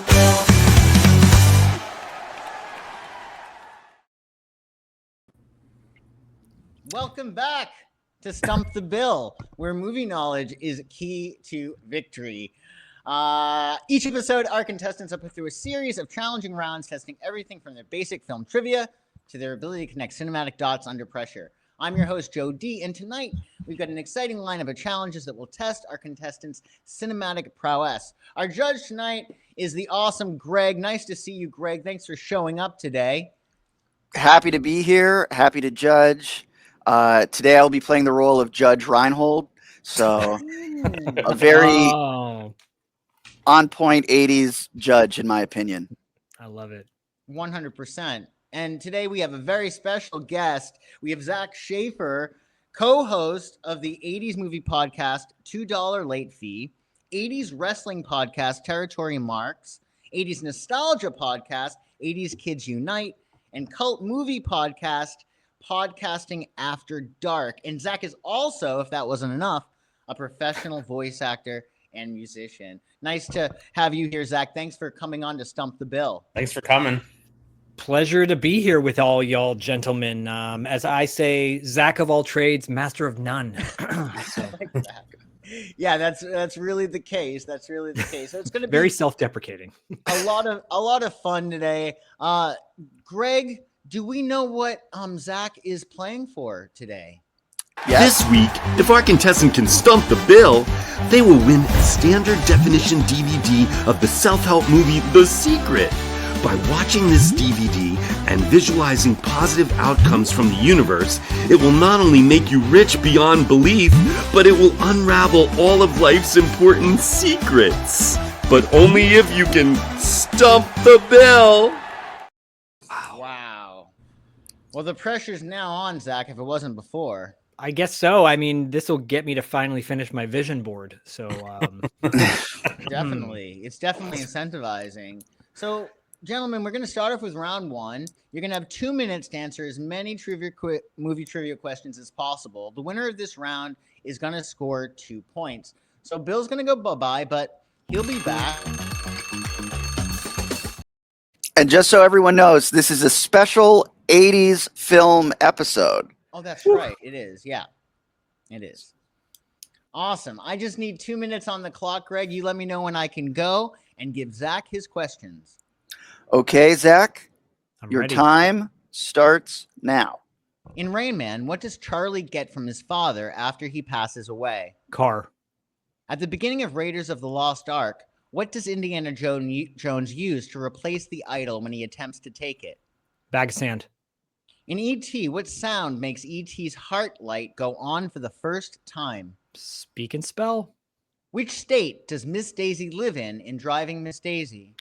the bill. Welcome back to Stump the Bill, where movie knowledge is key to victory. Each episode, our contestants are put through a series of challenging rounds, testing everything from their basic film trivia to their ability to connect cinematic dots under pressure. I'm your host, Joe D, and tonight we've got an exciting lineup of challenges that will test our contestants' cinematic prowess. Our judge tonight is the awesome Greg. Nice to see you, Greg. Thanks for showing up today. Happy to be here. Happy to judge. Today I'll be playing the role of Judge Reinhold. So a very on-point 80s judge, in my opinion. I love it. 100%. And today we have a very special guest. We have Zak Shaffer, co-host of the 80s movie podcast, $2 Late Fee, 80s wrestling podcast, Territory Marks, 80s nostalgia podcast, 80s Kids Unite, and cult movie podcast, Podcasting After Dark. And Zak is also, if that wasn't enough, a professional voice actor and musician. Nice to have you here, Zak. Thanks for coming on to Stump the Bill. Thanks for coming. Pleasure to be here with all y'all gentlemen. As I say, Zak of all trades, master of none. So. Like that. Yeah, that's really the case. That's really the case. So it's going to be very self-deprecating. a lot of fun today. Greg, do we know what Zak is playing for today? Yes. This week, if our contestant can stump the bill, they will win a standard definition DVD of the self-help movie The Secret. By watching this DVD and visualizing positive outcomes from the universe, it will not only make you rich beyond belief, but it will unravel all of life's important secrets. But only if you can stump the bill. Wow. Well, the pressure's now on, Zak, if it wasn't before. I guess so. I mean, this will get me to finally finish my vision board. So definitely. It's definitely incentivizing. So, gentlemen, we're going to start off with round one. You're going to have 2 minutes to answer as many movie trivia questions as possible. The winner of this round is going to score 2 points. So Bill's going to go bye-bye, but he'll be back. And just so everyone knows, this is a special 80s film episode. Oh, that's right. It is. Yeah, it is. Awesome. I just need 2 minutes on the clock, Greg. You let me know when I can go and give Zak his questions. Okay, Zak, your ready. time starts now. In Rain Man, what does Charlie get from his father after he passes away? Car. At the beginning of Raiders of the Lost Ark, what does Indiana Jones use to replace the idol when he attempts to take it? Bag of sand. In E.T., what sound makes E.T.'s heart light go on for the first time? Speak and spell. Which state does Miss Daisy live in Driving Miss Daisy?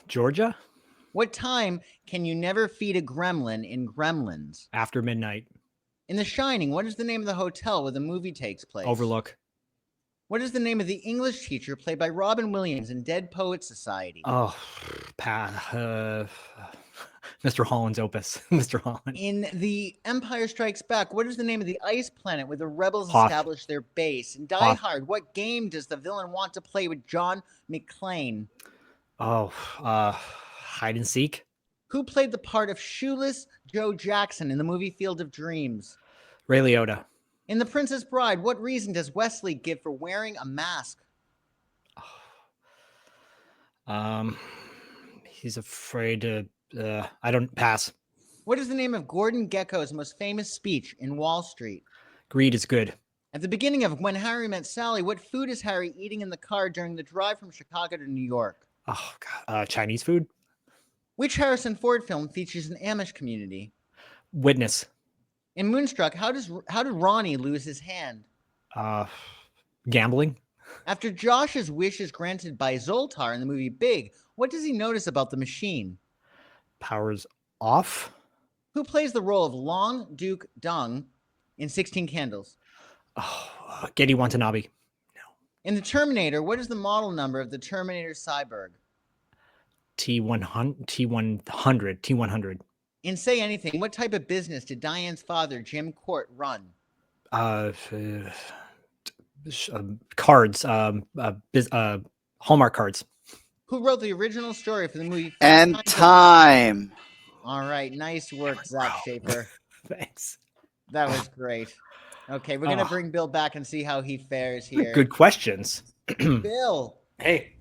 Georgia. What time can you never feed a gremlin in Gremlins? After midnight. In The Shining, what is the name of the hotel where the movie takes place? Overlook. What is the name of the English teacher played by Robin Williams in Dead Poets Society? Oh, Mr. Holland's Opus. Mr. Holland. In The Empire Strikes Back, what is the name of the ice planet where the rebels Hoth. establish their base? In Die Hoth. Hard, what game does the villain want to play with John McClane? Oh, hide and seek. Who played the part of shoeless Joe Jackson in the movie Field of Dreams? Ray Liotta. In The Princess Bride, what reason does Wesley give for wearing a mask? He's afraid to. I don't pass. What is the name of Gordon Gekko's most famous speech in Wall Street? Greed is good. At the beginning of When Harry Met Sally, what food is Harry eating in the car during the drive from Chicago to New York? Oh God, Chinese food. Which Harrison Ford film features an Amish community? Witness. In Moonstruck, how did Ronnie lose his hand? Gambling. After Josh's wish is granted by Zoltar in the movie Big, what does he notice about the machine? Powers off. Who plays the role of Long Duke Dung in 16 Candles? Oh, Getty Watanabe. No. In The Terminator, what is the model number of the Terminator Cyborg? T100. In Say Anything, what type of business did Diane's father, Jim Court, run? Cards. Hallmark cards. Who wrote the original story for the movie Fast And Times at- time. All right, nice work, Zak Shaffer. Thanks. That was great. Okay, we're gonna Oh. bring Bill back and see how he fares here. Good questions. Bill, Hey,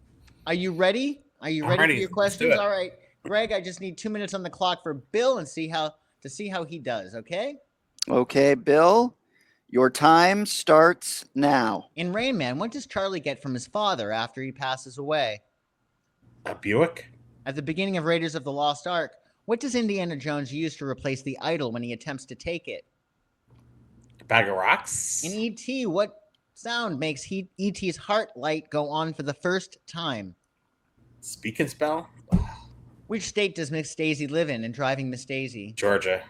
are you ready? Are you I'm ready ready. for your Let's do questions? it. All right, Greg, I just need 2 minutes on the clock for Bill and see how he does. Okay. Okay, Bill, your time starts now. In Rain Man, what does Charlie get from his father after he passes away? a Buick, At the beginning of Raiders of the Lost Ark, what does Indiana Jones use to replace the idol when he attempts to take it? a bag of rocks, In E.T., what sound makes E.T.'s heart light go on for the first time? speak and spell, Which state does Miss Daisy live in Driving Miss Daisy? Georgia,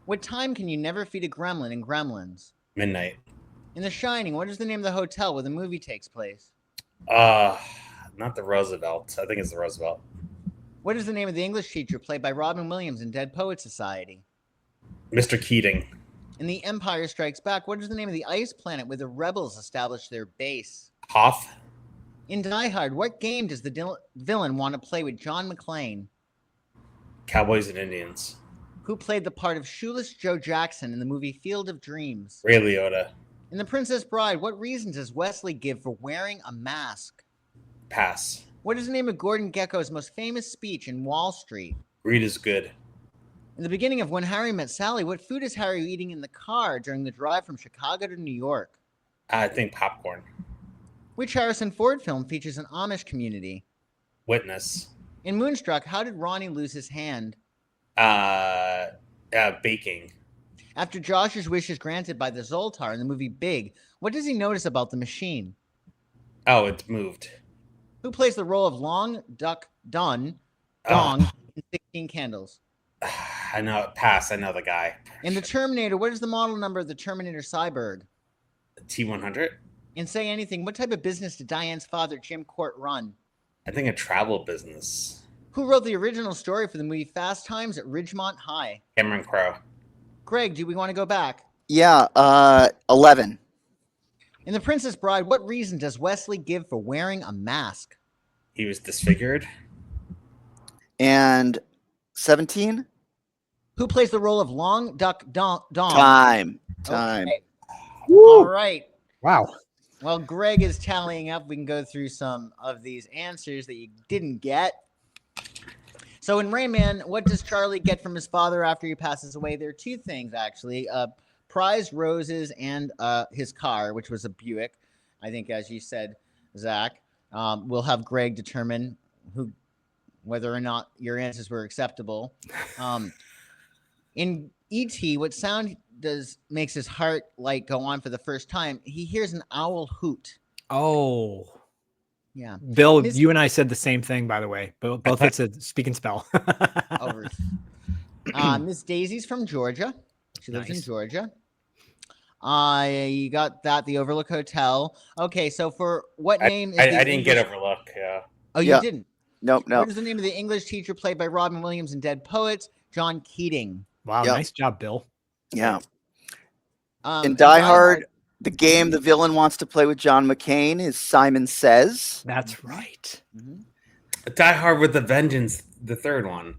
What time can you never feed a gremlin in Gremlins? midnight. In The Shining, what is the name of the hotel where the movie takes place? Not the Roosevelt. I think it's the Roosevelt. What is the name of the English teacher played by Robin Williams in Dead Poets Society? Mr. Keating, In The Empire Strikes Back, what is the name of the ice planet where the rebels establish their base? Hoth, In Die Hard, what game does the villain want to play with John McClane? Cowboys and Indians, Who played the part of Shoeless Joe Jackson in the movie Field of Dreams? Ray Liotta, In The Princess Bride, what reason does Wesley give for wearing a mask? pass. What is the name of Gordon Gekko's most famous speech in Wall Street? Greed is good. In the beginning of When Harry Met Sally, what food is Harry eating in the car during the drive from Chicago to New York? I think popcorn. Which Harrison Ford film features an Amish community? Witness, In Moonstruck, how did Ronnie lose his hand? baking. After Josh's wish is granted by the Zoltar in the movie Big, what does he notice about the machine? Oh, it's moved. Who plays the role of Long Duck Dong Oh. in 16 Candles? I know. Pass. I know the guy. In The Terminator, what is the model number of the Terminator Cyborg? T100. In Say Anything, what type of business did Diane's father, Jim Court, run? I think a travel business. Who wrote the original story for the movie Fast Times at Ridgemont High? Cameron Crowe. Greg, do we want to go back? Yeah, 11. In The Princess Bride, what reason does Wesley give for wearing a mask? He was disfigured. And 17? Who plays the role of Long Duck Dong? Time. Okay. All right. Wow. Well, Greg is tallying up. We can go through some of these answers that you didn't get. So in Rain Man, what does Charlie get from his father after he passes away? There are two things, actually. Prized roses and his car, which was a Buick. I think, as you said, Zach. We'll have Greg determine whether or not your answers were acceptable. In E.T., what sound makes his heart light go on for the first time? He hears an owl hoot. Oh, Yeah. Bill, Miss- you and I said the same thing, by the way. Both hits a speak and spell. Over. Miss Daisy's from Georgia. She lives in Nice. Georgia. You got that, the Overlook Hotel. Okay, so for what name is the I didn't get English- Overlook. Yeah. Oh, you Yeah. didn't? Nope, What nope. is the name of the English teacher played by Robin Williams in Dead Poets? John Keating. Wow, Yep. nice job, Bill. Yeah. In In Die Hard, the game the villain wants to play with John McCain is Simon Says. That's right. Mhm. Die Hard with a Vengeance, the third one.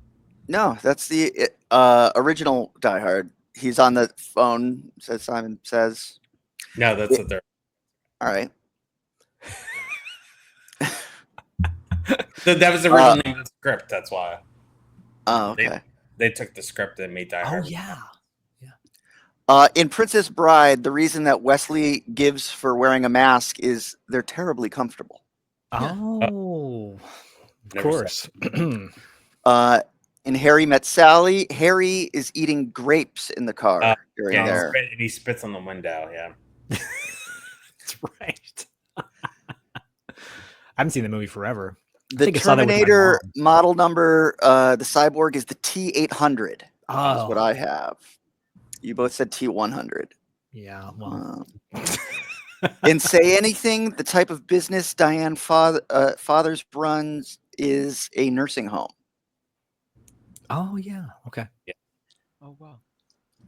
No, that's the original Die Hard. He's on the phone, says Simon Says. No, that's the third. All right. That was the original name of the script. That's why Oh, okay. they took the script and made Die Oh Hard. yeah. In Princess Bride, the reason that Wesley gives for wearing a mask is they're terribly comfortable. Oh, of Never course. In Harry Met Sally, Harry is eating grapes in the car during Yeah, there. he spits on the window. Yeah. That's right. I haven't seen the movie forever. The think I saw that with my Terminator mom. model number, the cyborg is the T800. That's Oh, what I have. You both said T100. yeah. Well, In Say Anything, the type of business Diane Fathers runs is a nursing home. oh yeah. Okay. Oh, wow.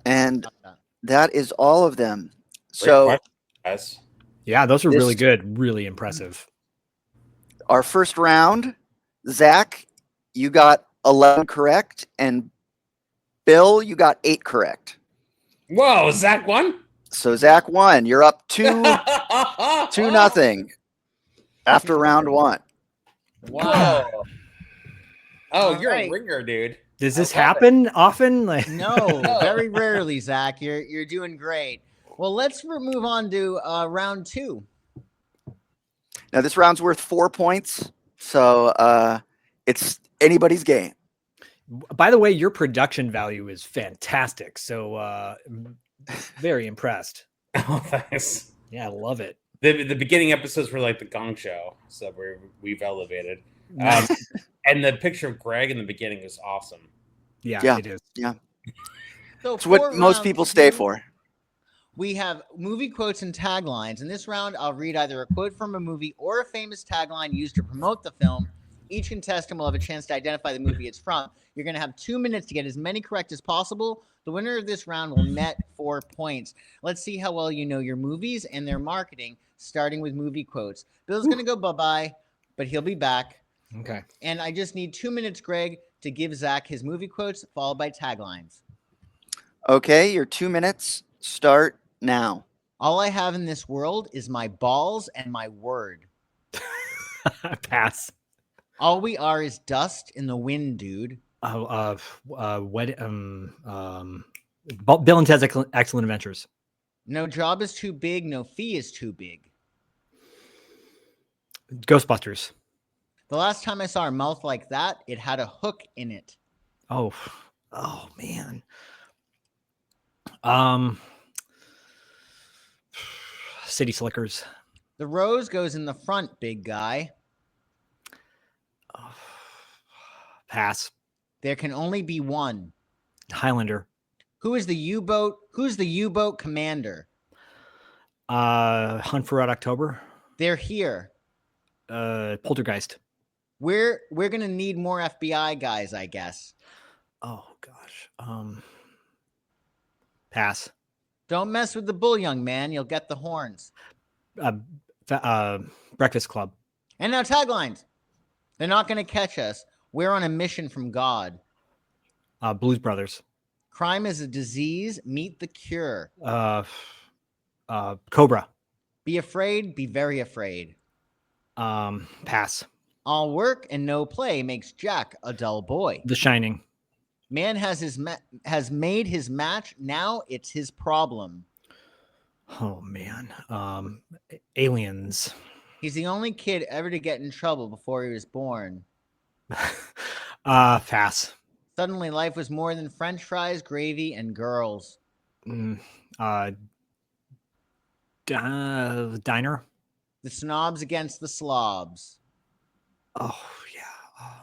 And Got that. that is all of them. Great So question, guys. Yeah, those are really This- good. Really impressive. our first round Zach, you got 11 correct, and Bill, you got 8 correct. Whoa, Zach won? So Zach won. You're up 2-0 after round 1. Whoa. Oh, All you're right. a ringer, dude. Does I this love it. happen often? Like, No, very rarely, Zach. You're doing great. Well, let's move on to round 2. Now this round's worth 4 points, so it's anybody's game. by the way, your production value is fantastic. So very impressed. Oh, thanks. Yeah, I love it. The beginning episodes were like the Gong Show, so we've elevated. And the picture of Greg in the beginning is awesome. Yeah, it is. So It's what for most round people stay 2, for. We have movie quotes and taglines. In this round, I'll read either a quote from a movie or a famous tagline used to promote the film. Each contestant will have a chance to identify the movie it's from. You're going to have 2 minutes to get as many correct as possible. The winner of this round will net 4 points. Let's see how well you know your movies and their marketing, starting with movie quotes. Bill's going to go bye-bye, but he'll be back. Okay. And I just need 2 minutes, Greg, to give Zach his movie quotes, followed by taglines. Okay, your 2 minutes start now. All I have in this world is my balls and my word. Pass. All we are is dust in the wind, dude. Bill and Ted's Excellent Adventures. No job is too big, no fee is too big. Ghostbusters. The last time I saw a mouth like that, it had a hook in it. Oh man. City Slickers. The rose goes in the front, big guy. Pass. There can only be one. Highlander. Who's the U-boat commander? Hunt for Red October. They're here. Poltergeist. We're gonna need more FBI guys, I guess. Oh gosh. Pass. Don't mess with the bull, young man. You'll get the horns. Breakfast Club. And now taglines. They're not gonna catch us. We're on a mission from God. Blues Brothers. Crime is a disease. Meet the cure. Cobra. Be afraid. Be very afraid. Pass. All work and no play makes Jack a dull boy. The Shining. Man has made his match. Now it's his problem. Oh man. Aliens. He's the only kid ever to get in trouble before he was born. Pass. Suddenly life was more than French fries, gravy, and girls. Diner. The snobs against the slobs. Oh yeah.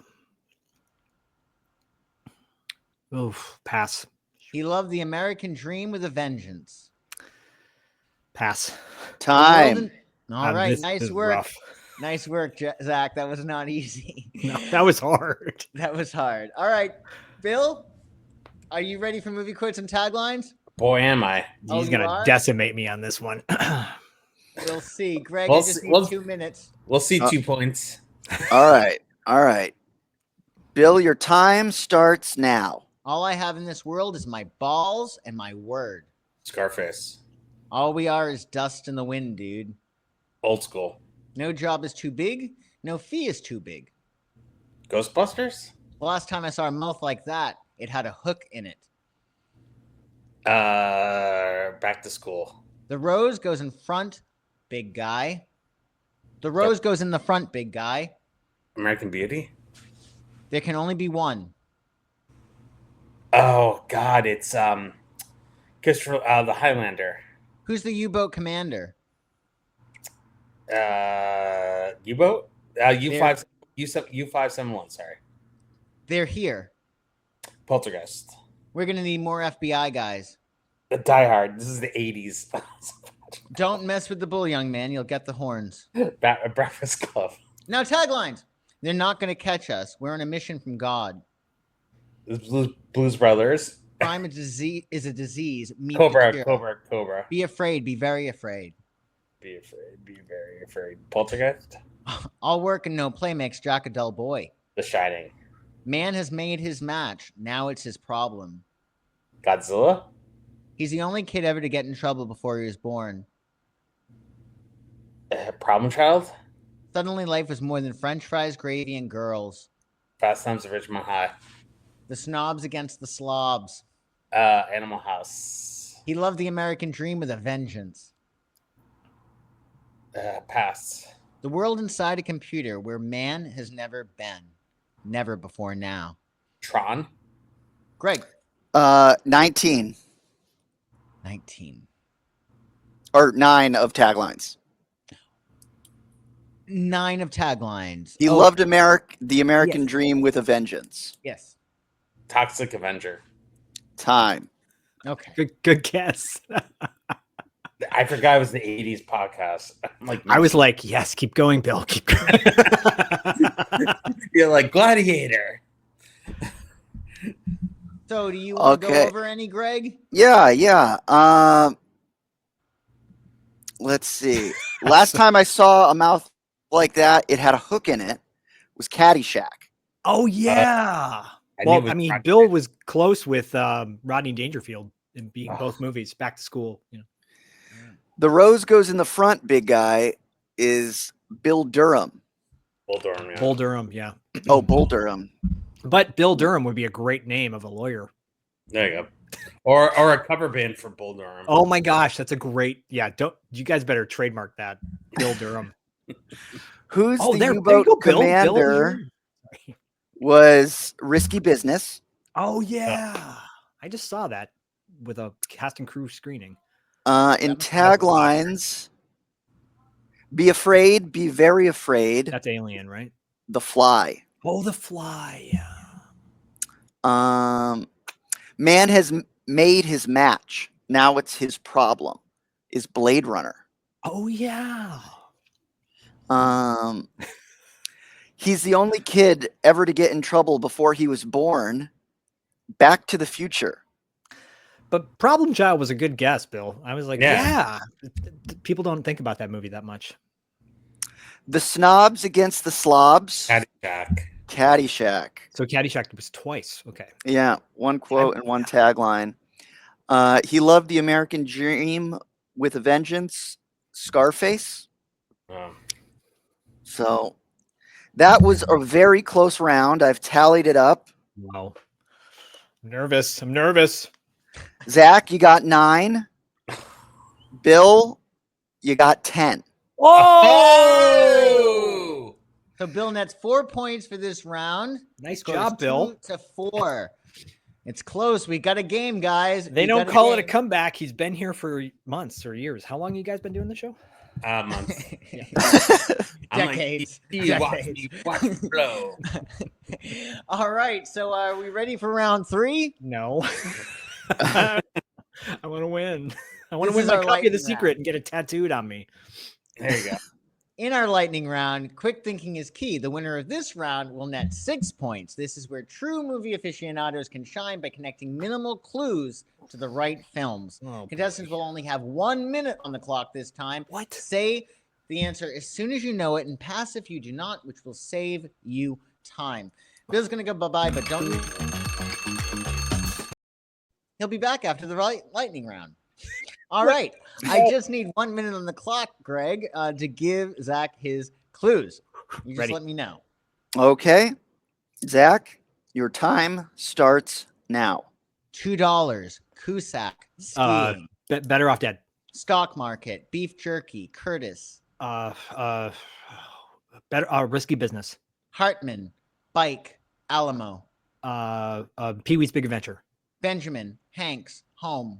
Oof. Pass. He loved the American dream with a vengeance. Pass. Time. All right, This nice is work. rough. Nice work, Zach. That was not easy. No, that was hard. That was hard. All right, Bill, are you ready for movie quotes and taglines? Boy, am I. Oh, He's you gonna are? decimate me on this one. We'll see. Greg, We'll I just see- need we'll- 2 minutes. We'll see 2 points. All right. Bill, your time starts now. All I have in this world is my balls and my word. Scarface. All we are is dust in the wind, dude. Old school. No job is too big. No fee is too big. Ghostbusters? The last time I saw a mouth like that, it had a hook in it. Back to School. The rose goes in front, big guy. The rose goes in the front, big guy. American Beauty? There can only be one. Oh God, it's Christopher the Highlander. Who's the U-boat commander? U-boat? U571, sorry. They're here. Poltergeist. We're going to need more FBI guys. The Die Hard. This is the 80s. Don't mess with the bull, young man. You'll get the horns. Breakfast Club. Now, taglines. They're not going to catch us. We're on a mission from God. Blues Brothers. Crime is a disease. Meet the Cobra. cure. Be afraid. Be very afraid. Be afraid. Be very afraid. Poltergeist. All work and no play makes Jack a dull boy. The The Shining. Man has made his match. Now it's his problem. Godzilla. He's the only kid ever to get in trouble before he was born. Problem Child. Suddenly life was more than french fries, gravy, and girls. Fast Times at Ridgemont High. The snobs against the slobs. Animal House. He loved the American dream with a vengeance. Pass. The world inside a computer where man has never been. Never before now. Tron. Greg. 19. 19. Or 9 of taglines. 9 of taglines. He loved the American Yes. dream with a vengeance. Yes. Toxic Avenger. Time. Okay. Good guess. I forgot it was the 80s podcast. I'm like, I was like, yes, keep going, Bill. Keep going. you're like Gladiator. So do you want to go Okay. over any, Greg? Yeah. Let's see. Last time I saw a mouth like that, it had a hook in it. Was Caddyshack. Oh yeah. I knew Well, it was I mean, Rocky. Bill was close with Rodney Dangerfield in being Oh. both movies. Back to School. You know. The rose goes in the front, big guy, is Bill Durham. Bull Durham. Yeah. Bull Durham. Yeah. Oh, Bull Durham. But Bill Durham would be a great name of a lawyer. There you go. Or a cover band for Bull Durham. Oh my gosh, that's a great. Yeah. Don't you guys better trademark that, Bill Durham. Who's Oh, the there you U-boat go, Bill. commander Bill. was Risky Business. Oh yeah, I just saw that with a cast and crew screening. In taglines, be afraid, be very afraid. That's Alien, right? The Fly. Oh, The Fly. Yeah. Man has made his match. Now it's his problem. Is Blade Runner. Oh yeah. He's the only kid ever to get in trouble before he was born. Back to the Future. But Problem Child was a good guess, Bill. I was like, Yeah. People don't think about that movie that much. The Snobs Against the Slobs. Caddyshack. Caddyshack. So Caddyshack was twice. Okay. Yeah, one quote and one tagline. He loved the American dream with a vengeance. Scarface. Oh. So that was a very close round. I've tallied it up. Wow. I'm nervous. Zach, you got 9. Bill, you got 10. Oh! So Bill nets 4 points for this round. Nice Scores job, Bill. 2 to 4. It's close. We got a game, guys. They We don't got call it a game. comeback. He's been here for months or years. How long you guys been doing the show? Months. I'm like, Decades. watch me blow. All right. So are we ready for round 3? No. I want to win. I want to This win is my our copy of The lightning Secret round. and get it tattooed on me. There you go. In our lightning round, quick thinking is key. The winner of this round will net 6 points. This is where true movie aficionados can shine by connecting minimal clues to the right films. Oh, Contestants will only have 1 minute on the clock this time. What? Say the answer as soon as you know it and pass if you do not, which will save you time. Bill's going to go bye-bye, but don't... He'll be back after the lightning round. All right. I just need 1 minute on the clock, Greg, to give Zach his clues. You just Ready. let me know. Okay. Zach, your time starts now. $2, Cusack, skiing, Better Off Dead. stock market, beef jerky, Curtis, Better Risky Business. Hartman, bike, Alamo, Pee-wee's Big Adventure. Benjamin, Hanks, home,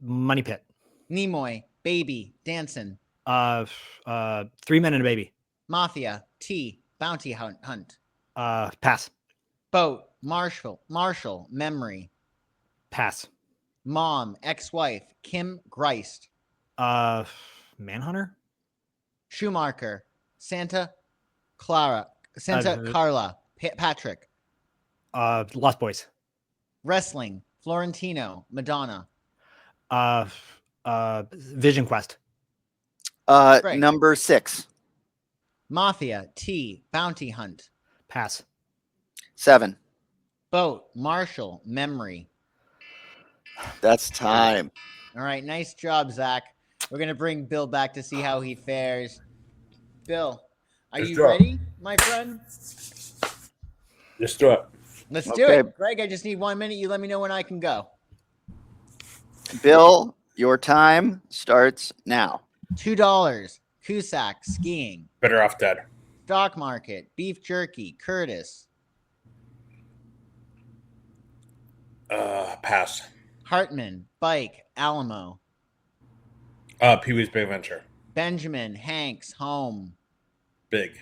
Money Pit. Nimoy, baby, Danson, 3 Men and a Baby. Mafia, T, bounty hunt, Pass. boat, Marshall, memory, Pass. mom, ex-wife, Kim Greist, Manhunter. Schumacher, Santa Carla, Patrick, Lost Boys. wrestling, Florentino, Madonna, Vision Quest. Right. Number 6. Mafia, T, bounty hunt, Pass. 7. Boat, Marshall, memory. That's time. All right, nice job, Zach. We're gonna bring Bill back to see how he fares. Bill, are Let's you do it. ready, my friend? Let's do it. Let's do Okay. it. Greg, I just need 1 minute. You let me know when I can go. Bill, your time starts now. $2. Cusack, skiing. Better off dead. Stock market, beef jerky, Curtis. Pass. Hartman, bike, Alamo. Pee-wee's Big Adventure. Benjamin, Hanks, home. Big.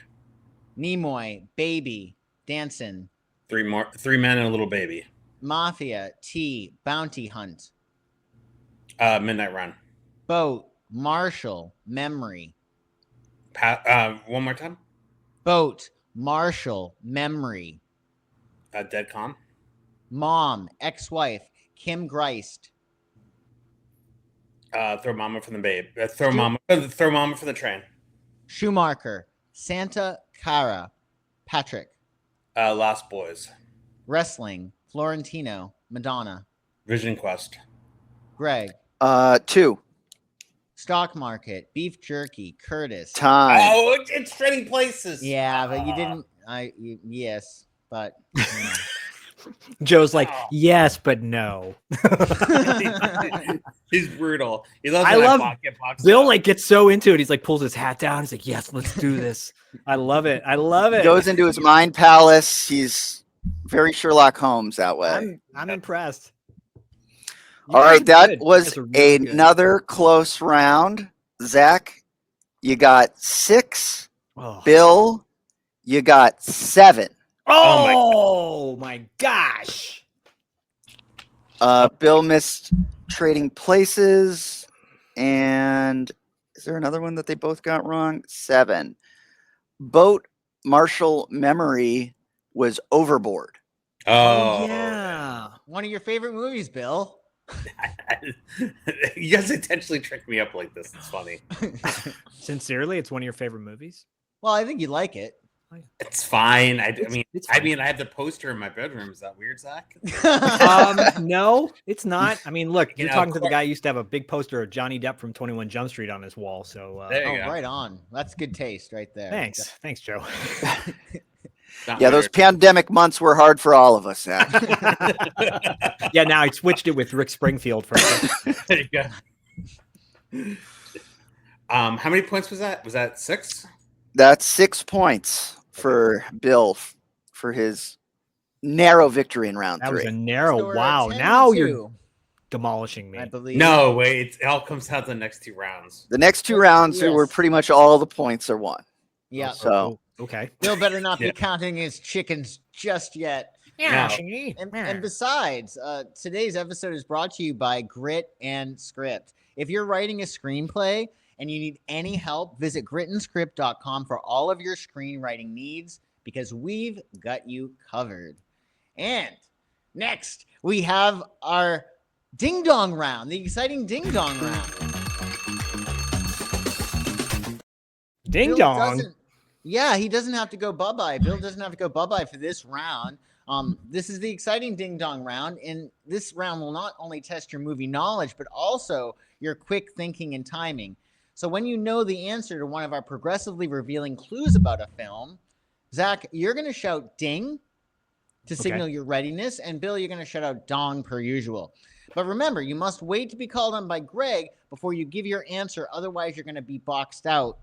Nimoy, baby, Danson. 3 men and a little baby. Mafia, T, bounty hunt. Midnight Run. Boat, Marshall, memory. One more time. Boat, Marshall, memory. Dead Calm. Mom, ex-wife, Kim Greist. Throw Mama from the babe. Throw Mama from the train. Schumacher, Santa Cara, Patrick. Lost Boys. Wrestling, Florentino, Madonna. Vision Quest. Greg. 2. Stock market, beef jerky, Curtis. Time. Oh, it's Trading Places. Yeah, but you didn't. Yes, but. You know. Joe's like, yes, but no. He's brutal. He loves I when love get boxed Bill up. like gets so into it. He's like pulls his hat down. He's like, yes, let's do this. I love it. I love it. Goes into his mind palace. He's very Sherlock Holmes that way. I'm impressed. You All guys right, are that good. You was guys are really good. another close round. Zach, you got 6. Oh, Bill, you got 7. oh my gosh. Bill missed Trading Places. And is there another one that they both got wrong? 7. Boat, Marshall, memory was Overboard. Oh, yeah. One of your favorite movies, Bill. You guys intentionally tricked me up like this. It's funny. Sincerely, it's one of your favorite movies. Well, I think you like it. It's fine. I It's mean, fine. I have the poster in my bedroom. Is that weird, Zach? No, it's not. I mean, look, You you're know, talking to the guy who used to have a big poster of Johnny Depp from 21 Jump Street on his wall. So There Oh, you go. right on. That's good taste right there. thanks, Joe. Not Yeah, those weird. pandemic months were hard for all of us, Zach. Yeah, now I switched it with Rick Springfield for There you go. How many points was that? Was that 6? That's 6 points for Bill for his narrow victory in round that was 3. a narrow. So we're at Wow, 10 now to you're 2, demolishing me. I believe. No, wait. It all comes out the next 2 rounds. The next 2 rounds Yes. were pretty much all the points are won. Yeah. So Okay. Bill better not Yeah. be counting his chickens just yet. Yeah. And besides, today's episode is brought to you by Grit and Script. If you're writing a screenplay and you need any help, visit gritandscript.com for all of your screenwriting needs because we've got you covered. And next, we have our ding dong round, the exciting ding dong round. Ding Bill dong. doesn't- Yeah, he doesn't have to go bye-bye. Bill doesn't have to go bye-bye for this round. This is the exciting ding dong round, and this round will not only test your movie knowledge, but also your quick thinking and timing. So when you know the answer to one of our progressively revealing clues about a film, Zach, you're going to shout ding to signal your readiness, and Bill, you're going to shout out dong per usual. But remember, you must wait to be called on by Greg before you give your answer. Otherwise, you're going to be boxed out.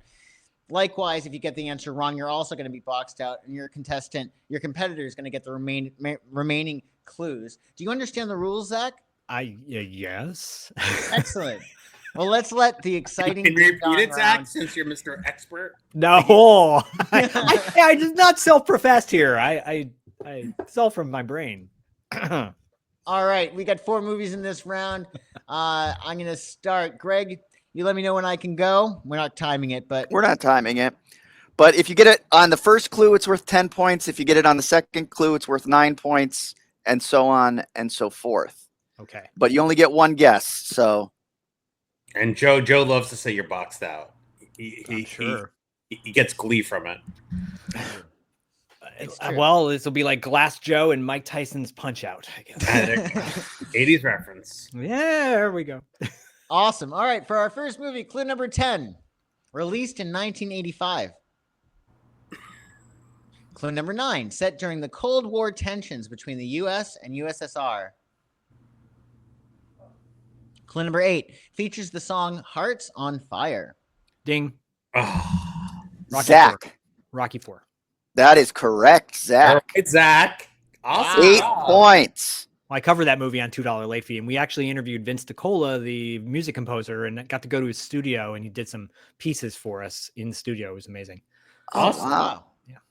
Likewise, if you get the answer wrong, you're also going to be boxed out, and your competitor is going to get the remaining clues. Do you understand the rules, Zach? Yes. Excellent. Well, let's let the exciting. Can you ding repeat dong it, Zach, round- since you're Mr. Expert? No, I did not self-professed here. I self from my brain. All right, we got 4 movies in this round. I'm going to start. Greg, you let me know when I can go. We're not timing it, but we're not timing it. But if you get it on the first clue, it's worth 10 points. If you get it on the second clue, it's worth 9 points, and so on and so forth. Okay. But you only get one guess. So And Joe loves to say you're boxed out. I'm sure. He gets glee from it. It's true. Well, this will be like Glass Joe and Mike Tyson's Punch Out, I guess. 80s reference. Yeah, there we go. Awesome. All right, for our first movie, clue number 10, released in 1985. Clue number 9, set during the Cold War tensions between the U.S. and USSR. Clue number 8, features the song Hearts on Fire. Ding. Oh, Rocky Zach. IV. Rocky IV. That is correct, Zach. it's Zach. Awesome. 8 job. points. Well, I covered that movie on $2 late fee, and we actually interviewed Vince DiCola, the music composer, and got to go to his studio, and he did some pieces for us in the studio. It was amazing. Awesome. Wow.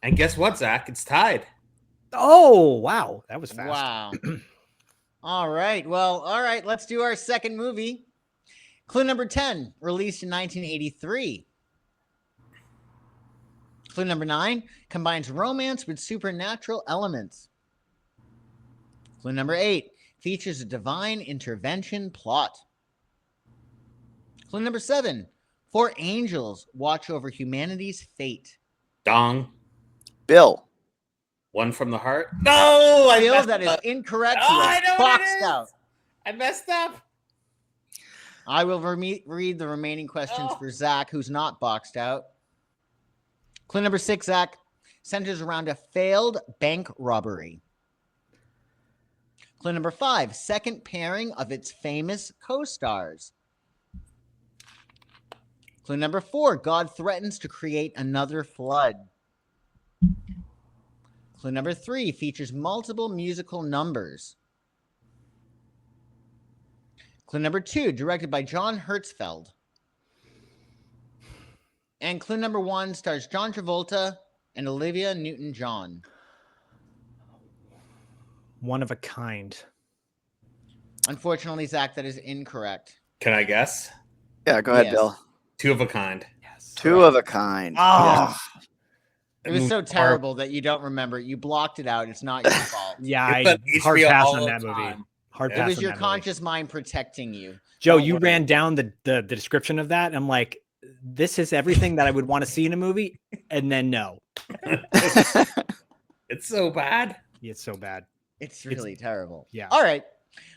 And guess what, Zach? It's tied. Oh, wow. That was fast. Wow. All right. Well, all right. Let's do our second movie. Clue number 10, released in 1983. Clue number 9, combines romance with supernatural elements. Clue number 8, features a divine intervention plot. Clue number 7, 4 angels watch over humanity's fate. Dong. Bill. One from the heart. No, I Bill, messed that is up. incorrect. Oh, You are I know what it boxed is. out. I messed up. I will read the remaining questions Oh. for Zach, who's not boxed out. Clue number 6, Zach, centers around a failed bank robbery. Clue number 5, second pairing of its famous co-stars. Clue number 4, God threatens to create another flood. Clue number 3, features multiple musical numbers. Clue number 2, directed by John Hertzfeld. And clue number 1 stars John Travolta and Olivia Newton-John. One of a kind. Unfortunately, Zach, that is incorrect. Can I guess? Yeah, go ahead, Yes. Bill. Two of a kind. Yes. 2 of a kind. Oh, It was so terrible that you don't remember it. You blocked it out. It's not your fault. yeah. It's on Hard HBO pass all on the that movie. time. Hard It It pass was on your that movie. conscious mind protecting you. Joe, Don't you worry. ran down the description of that. And I'm like, this is everything that I would want to see in a movie. And then no, It's so bad. it's so bad. It's really terrible. Yeah. All right.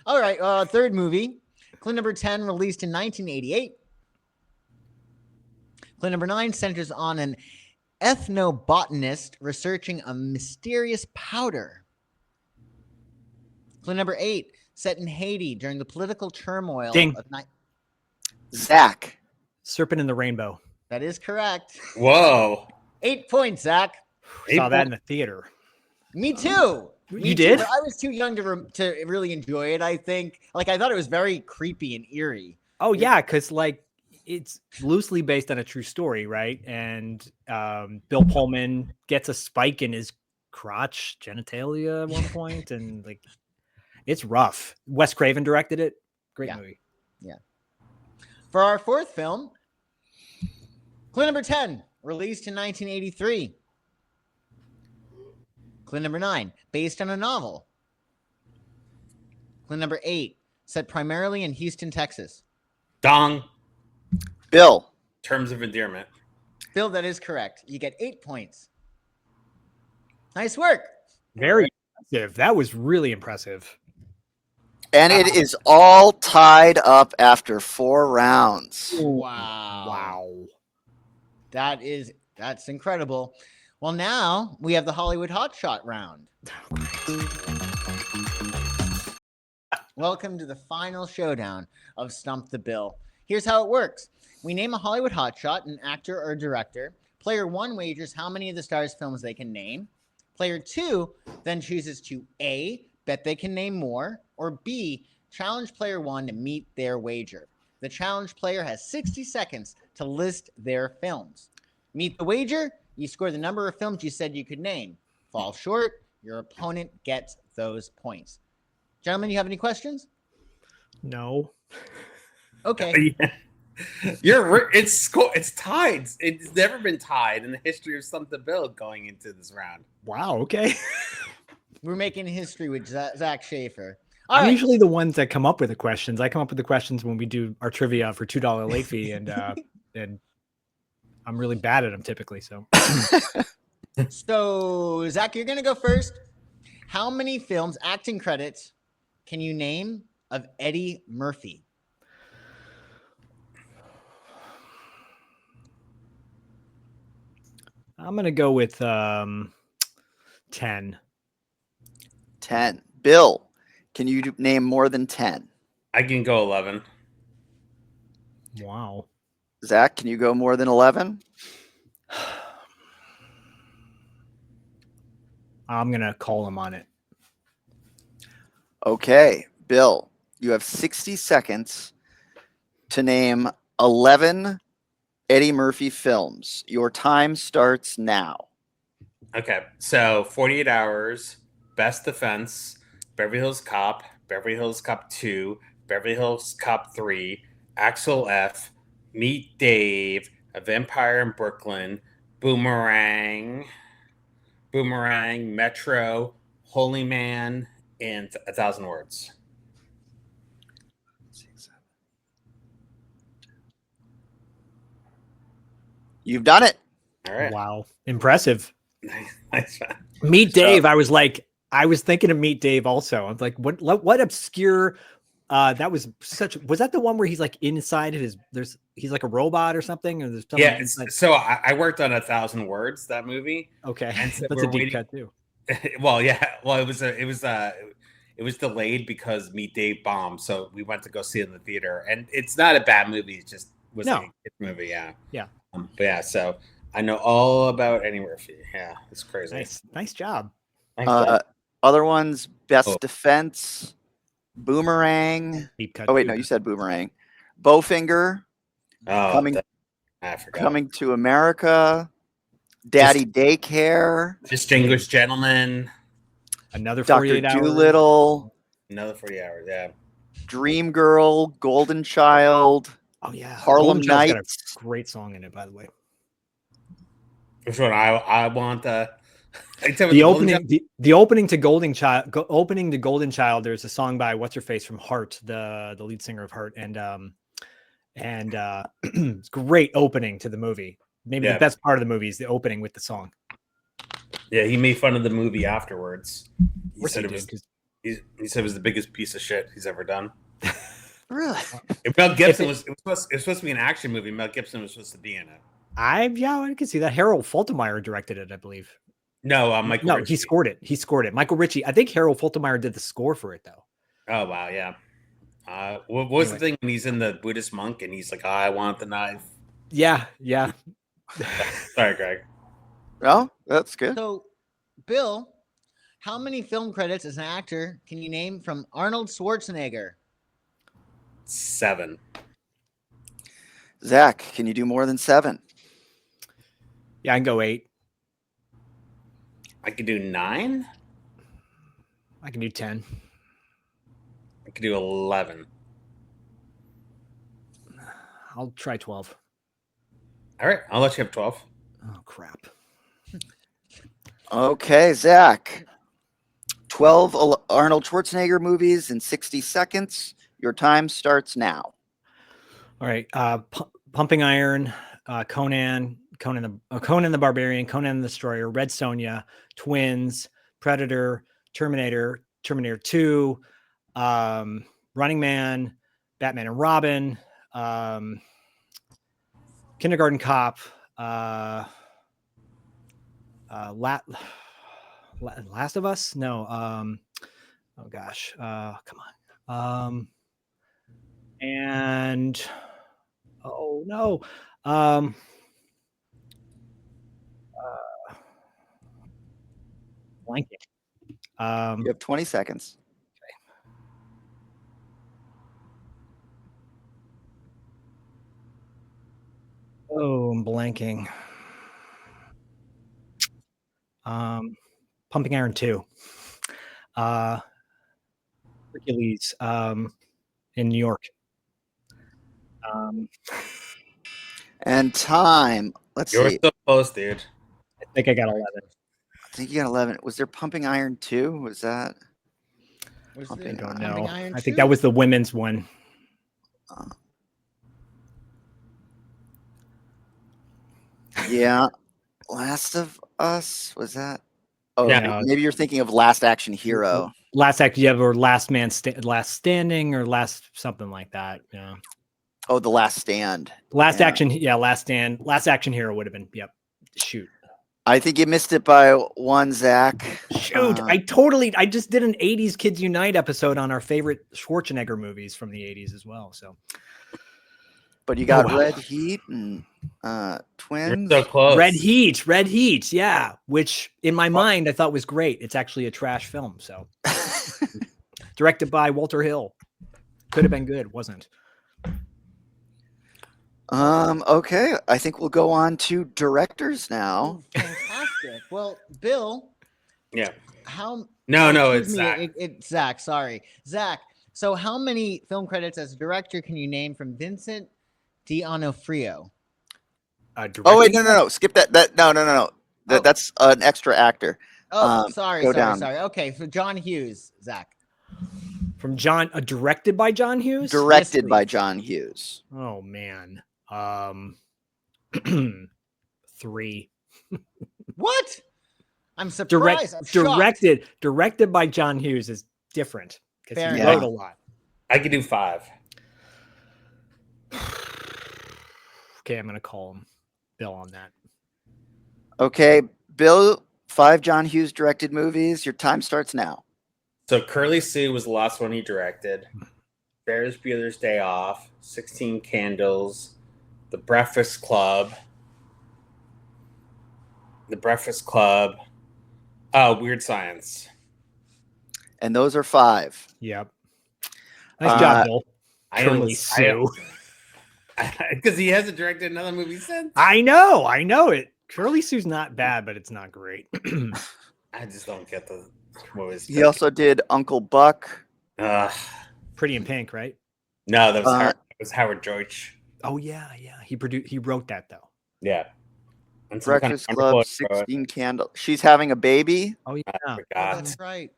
All right. Third movie. Clue number 10, released in 1988. Clue number 9 centers on an ethnobotanist researching a mysterious powder. Clue number 8, set in Haiti during the political turmoil Ding. of night. Zach. Serpent in the Rainbow. That is correct. Whoa. 8 points, Zach. Saw that in the theater. Me too. You Me too, did? but I was too young to really enjoy it. I think, like, I thought it was very creepy and eerie. Oh yeah, because like it's loosely based on a true story, right? And Bill Pullman gets a spike in his crotch genitalia at one point, and like it's rough. Wes Craven directed it. Great Yeah. movie. For our fourth film, clue number 10, released in 1983. Clue number 9, based on a novel. Clue number 8, set primarily in Houston, Texas. Dong. Bill. Terms of endearment. Bill, that is correct. You get 8 points. Nice work. Very impressive. That was really impressive. And it is all tied up after 4 rounds. Wow. Wow. That's incredible. Well, now we have the Hollywood Hotshot round. Welcome to the final showdown of Stump the Bill. Here's how it works. We name a Hollywood hotshot, an actor or director. Player 1 wagers how many of the stars' films they can name. Player 2 then chooses to A, bet they can name more, or B, challenge player 1 to meet their wager. The challenged player has 60 seconds to list their films. Meet the wager, you score the number of films you said you could name. Fall short, your opponent gets those points. Gentlemen, you have any questions? No. Okay. It's tied. It's never been tied in the history of Stump the Bill going into this round. Wow. Okay. We're making history with Zak Shaffer. All I'm right. usually the ones that come up with the questions. I come up with the questions when we do our trivia for $2 late fee, and I'm really bad at them typically. So So, Zach, you're going to go first. How many films, acting credits, can you name of Eddie Murphy? I'm gonna go with 10. 10. Bill, can you name more than 10? I can go 11. Wow. Zach, can you go more than 11? I'm gonna call him on it. Okay, Bill, you have 60 seconds to name 11 Eddie Murphy films. Your time starts now. Okay, so 48 Hours, Best Defense, Beverly Hills Cop, Beverly Hills Cop 2, Beverly Hills Cop 3, Axel F, Meet Dave, A Vampire in Brooklyn, Boomerang, Metro, Holy Man, and A Thousand Words. You've done it. All right. Wow. Impressive. Nice. Meet Dave. I was thinking of Meet Dave also. I was like, what obscure that was that the one where he's like inside of he's like a robot or something? Or there's Yeah, so I worked on A Thousand Words, that movie. Okay. And so That's a deep cut too. Well, yeah. Well, it was delayed because Meet Dave bombed, so we went to go see it in the theater. And it's not a bad movie; it just was like a kid movie. Yeah, yeah. But yeah, so I know all about Eddie Murphy. Yeah, it's crazy. Nice job. Other ones: Best Defense, Boomerang. Deep cut. Oh wait, no, you said Boomerang. Bowfinger. I forgot. Coming to America. Daddy Daycare. Distinguished Gentleman. Another Dr. 48 Hours. Doolittle. Another 40 Hours. Yeah. Dream Girl. Golden Child. Oh yeah. Harlem Nights. Got a great song in it, by the way. Which one? I want the opening to Golden Child. There's a song by what's her face from Heart, the lead singer of Heart, and it's great opening to the movie. Maybe the best part of the movie is the opening with the song. Yeah, he made fun of the movie afterwards. He said it was the biggest piece of shit he's ever done. Really? Mel Gibson was supposed to be an action movie. Mel Gibson was supposed to be in it. I can see that. Harold Faltermeyer directed it, I believe. No, Michael Ritchie. He scored it. Michael Ritchie. I think Harold Faltermeyer did the score for it though. Oh wow, yeah. What was the thing when he's in the Buddhist monk and he's like, I want the knife? Yeah. Sorry, Greg. Oh, that's good. So, Bill, how many film credits as an actor can you name from Arnold Schwarzenegger? 7. Zach, can you do more than 7? Yeah, I can go 8. I could do 9. I can do 10. I could do 11. I'll try 12. All right, I'll let you have 12. Oh crap. Okay, Zach. 12 Arnold Schwarzenegger movies in 60 seconds. Your time starts now. All right. Pumping Iron, Conan the Barbarian, Conan the Destroyer, Red Sonja, Twins, Predator, Terminator 2, Running Man, Batman and Robin, Kindergarten Cop, Last of Us? No. Oh gosh. Come on. And oh no. Blanking. You have 20 seconds. Okay. Oh, I'm blanking. Pumping Iron 2. Hercules in New York. And time. Let's see. You're so close, dude. I think I got 11. I think you got 11. Was there Pumping Iron 2? Was that? Was Pumping there Iron. Pumping Iron I think 2? that was the women's one. Yeah. Last of Us? Was that? Oh, Yeah. maybe you're thinking of Last Action Hero. Last act, yeah, or last man, last standing, or last something like that. Yeah. Oh, The Last Stand. Last Yeah. action, yeah, last stand, last action hero would have been. Yep. Shoot. I think you missed it by one, Zach. Shoot, I just did an 80s Kids Unite episode on our favorite Schwarzenegger movies from the 80s as well. So, But you got wow. Red Heat and You're Twins. so close. Red Heat, yeah, which in my mind I thought was great. It's actually a trash film. So, directed by Walter Hill, could have been good, wasn't? Okay, I think we'll go on to directors now. Fantastic. Well, Bill, Yeah. how? No, excuse it's me, Zach. It's Zach. Sorry, Zach. So, how many film credits as director can you name from Vincent D'Onofrio? Oh wait, no. Skip that. No. Oh. That's an extra actor. Oh, sorry. go down. Okay, for John Hughes, Zach. From John, directed by John Hughes. Directed by please. John Hughes. Oh man, 3. What? I'm surprised. I'm shocked. Directed by John Hughes is different because Fair he enough. wrote a lot. I could do 5. Okay, I'm gonna call him Bill on that. Okay, Bill. 5 John Hughes directed movies. Your time starts now. So Curly Sue was the last one he directed. Ferris Bueller's Day Off, 16 Candles, The Breakfast Club. Weird Science. And those are 5. Yep. Nice job, Bill. Curly Sue. Because he hasn't directed another movie since. I know it. Curly Sue's not bad, but it's not great. I just don't get the movies. He also did Uncle Buck. Pretty in Pink, right? No, that was Howard Deutsch. Oh yeah. He wrote that though. Yeah. And some kind of Breakfast Club, wonderful- 16 Candles. She's Having a Baby. Oh yeah. I Oh, forgot. that's right.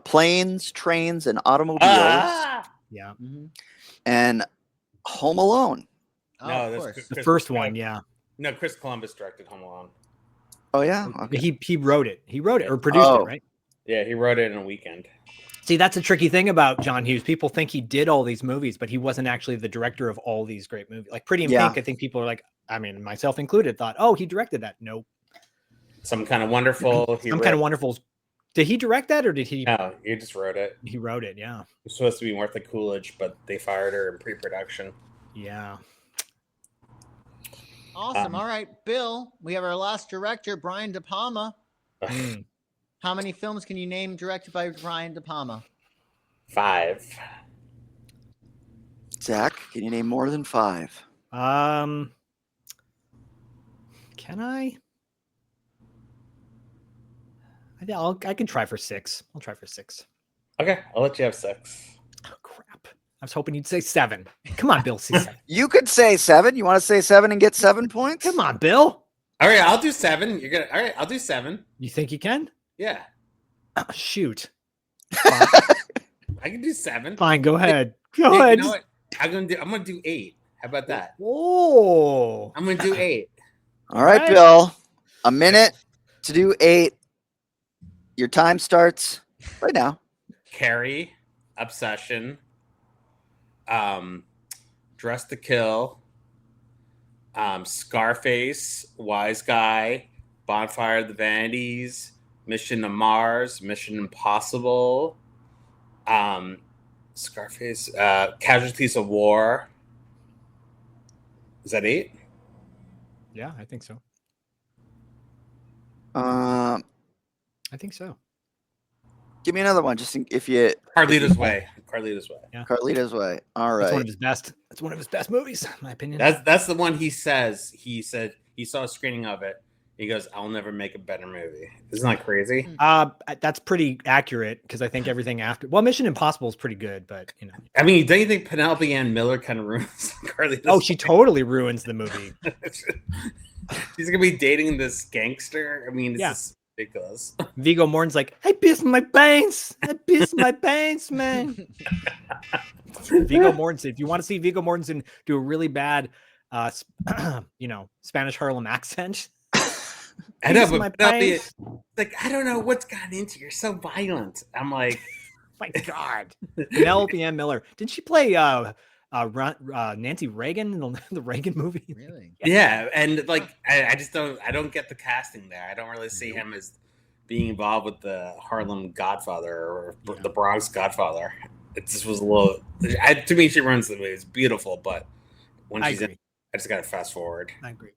Planes, Trains, and Automobiles. Yeah. Mhm. And Home Alone. Oh, No, of that's course. The first one, yeah. No, Chris Columbus directed Home Alone. Oh, yeah? Okay. He wrote it. He wrote it or produced it, right? Yeah, he wrote it in a weekend. See, that's a tricky thing about John Hughes. People think he did all these movies, but he wasn't actually the director of all these great movies. Like Pretty in Yeah. Pink, I think people are like, I mean, myself included, thought, oh, he directed that. Nope. Some Kind of Wonderful. Some Kind of Wonderful. Did he direct that or did he? No, he just wrote it. He wrote it, yeah. It was supposed to be Martha Coolidge, but they fired her in pre-production. Yeah. Awesome. All right, Bill, we have our last director, Brian De Palma. Mm. How many films can you name directed by Brian De Palma? 5. Zach, can you name more than 5? Can I? I can try for 6. I'll try for 6. Okay, I'll let you have 6. Oh, crap. I was hoping you'd say 7. Come on, Bill. Say 7. You could say 7. You want to say 7 and get 7 points? Come on, Bill. All right, I'll do 7. All right, I'll do 7. You think you can? Yeah, Oh, shoot. I can do 7. Fine, go ahead. Go Yeah, ahead. you know what? I'm gonna do 8. How about that? Oh. I'm gonna do 8. All right, Right. Bill. A minute to do 8. Your time starts right now. Carrie, Obsession, Dress to Kill, Scarface, Wise Guy, Bonfire of the Vanities, Mission to Mars, Mission Impossible, Scarface, Casualties of War. Is that 8? Yeah, I think so. Give I think so. me another one, just if you Carlito's Way. Carlito's Way. Yeah. Carlito's Way. All That's one right. of his best. That's one of his best movies, in my opinion. That's the one he says. He said he saw a screening of it. He goes, "I'll never make a better movie." Isn't that crazy? That's pretty accurate because I think everything after. Well, Mission Impossible is pretty good, but you know. I mean, don't you think Penelope Ann Miller kind of ruins Carlito's Oh, she totally ruins the movie. She's gonna be dating this gangster. I mean, it's Yeah. just ridiculous. Viggo Mortensen's like, I pissed my pants. I pissed my pants, man. Viggo Mortensen. If you want to see Viggo Mortensen do a really bad, Spanish Harlem accent, I know, Piece of but my Penelope, pants. like, I don't know what's gotten into you. You're so violent. I'm like, My God, Penelope Ann Miller. Didn't she play Nancy Reagan in the Reagan movie? Really? yeah, and like, I just don't get the casting there. I don't really see him as being involved with the Harlem Godfather or the Bronx Godfather. It just was a little. To me, she runs the movie. It's beautiful, but when I she's in, agree. I just gotta fast forward. I agree.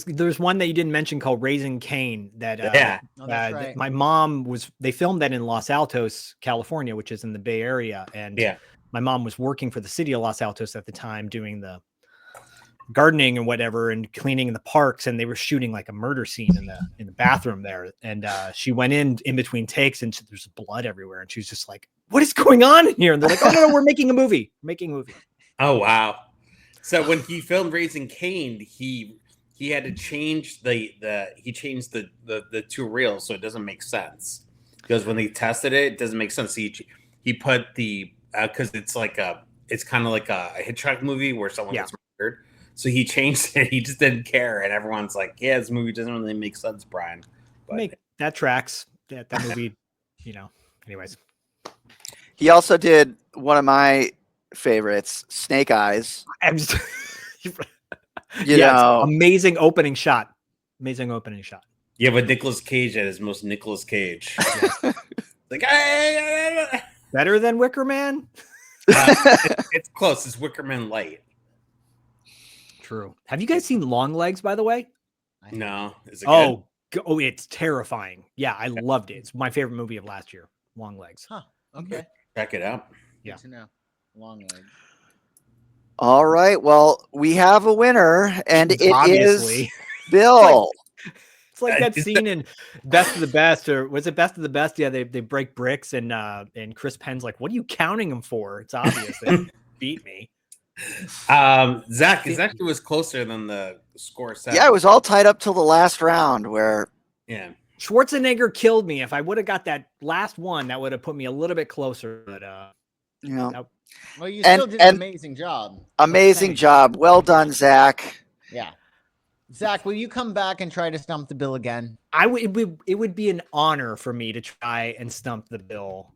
There's one that you didn't mention called Raising Cain that Yeah. Oh, that's right. my mom they filmed that in Los Altos, California, which is in the Bay Area. And Yeah. my mom was working for the city of Los Altos at the time doing the gardening and whatever and cleaning in the parks. And they were shooting like a murder scene in the bathroom there. And she went in between takes and there's blood everywhere. And she was just like, what is going on in here? And they're like, oh, no, we're making a movie. We're making a movie. Oh, wow. So when he filmed Raising Cain, he had to change the two reels, so it doesn't make sense. Because when they tested it, it doesn't make sense. He put the because it's kind of like a Hitchcock movie where someone gets murdered. So he changed it. He just didn't care, and everyone's like, "Yeah, this movie doesn't really make sense, Brian." But That tracks. That movie, Anyways, He also did one of my favorites, Snake Eyes. I'm just, You know, amazing opening shot. Amazing opening shot. yeah, but Nicolas Cage at his most Nicolas Cage. Like, Better than Wicker Man. it's close. It's Wicker Man light. True. Have you guys seen Long Legs, by the way? No, is it good? Oh, it's terrifying. Yeah, I loved it. It's my favorite movie of last year. Long Legs. Huh. Okay. Check it out. Yeah. Good to know. Long legs. all right. Well, we have a winner, and it is Obviously. Bill. It's like that scene in Best of the Best, or was it Best of the Best? Yeah, they break bricks, and Chris Penn's like, "What are you counting them for?" It's obvious they beat me. Zach was closer than the score set. Yeah, it was all tied up till the last round where Yeah. Schwarzenegger killed me. If I would have got that last one, that would have put me a little bit closer. But Well, you still did an amazing job. Amazing job. Well done, Zach. Yeah. Zach, will you come back and try to stump the bill again? It would be an honor for me to try and stump the bill.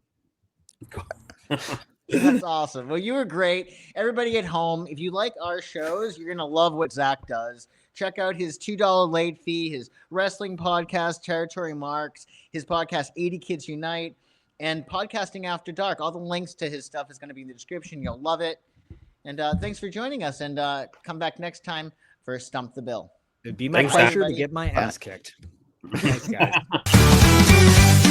That's awesome. Well, you were great. Everybody at home, if you like our shows, you're going to love what Zach does. Check out his $2 late fee, his wrestling podcast, Territory Marks, his podcast, 80 Kids Unite, and Podcasting After Dark. All the links to his stuff is going to be in the description. You'll love it. And thanks for joining us. And come back next time for Stump the Bill. It'd be my Thanks, pleasure everybody. to get my ass kicked. Thanks, guys.